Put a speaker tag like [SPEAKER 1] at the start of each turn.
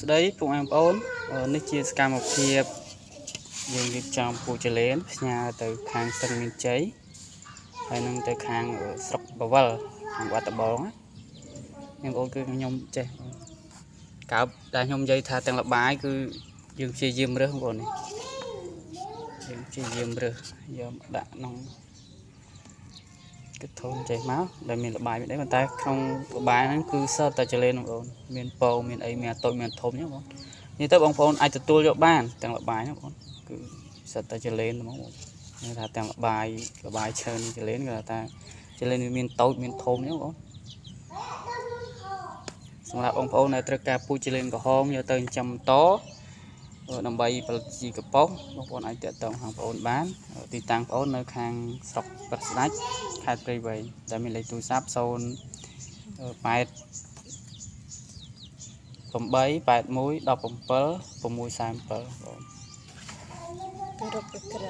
[SPEAKER 1] ស្ដីពួកបងប្អូននេះជាសកម្មភាពយើងរៀបចំពូជលេនផ្ញើទៅខាងស្ទឹងមានជ័យហើយនឹងទៅខាងស្រុកបវលខាងវត្តត្បូងណាបងប្អូនគឺខ្ញុំចេះកើបតែខ្ញុំនិយាយថាទាំងលបាយគឺយើងព្យាយាមរើសបងប្អូននេះយើងព្យាយាមរើសយកដាក់ក្នុងគិតធំចេះមកដែលមានលបាយមានអីប៉ុន្តែក្នុងលបាយហ្នឹងគឺសតតែចលេនបងប្អូនមានពងមានអីមានតូចមានធំអញ្ចឹងបងនិយាយទៅបងប្អូនអាចទទួលយកបានទាំងលបាយហ្នឹងបងគឺសតតែចលេនហ្មងបងគេថាទាំងលបាយឈើនេះចលេនគេថាចលេនមានតូចមានធំអញ្ចឹងបងសម្រាប់បងប្អូនដែលត្រូវការពូជចលេនក្រហមយកទៅចិញ្ចឹមតដើម្បីផលិតជីកប៉ុស្តិ៍បងប្អូនអាចទាក់ទងខាងបងប្អូនបានទីតាំងបងប្អូននៅខាងស្រុកព្រឹកស្ដាច់ខេត្តព្រៃវែងដែលមានលេខទូរស័ព្ទ0 8 8 81 17 637បង
[SPEAKER 2] គោរពក្រ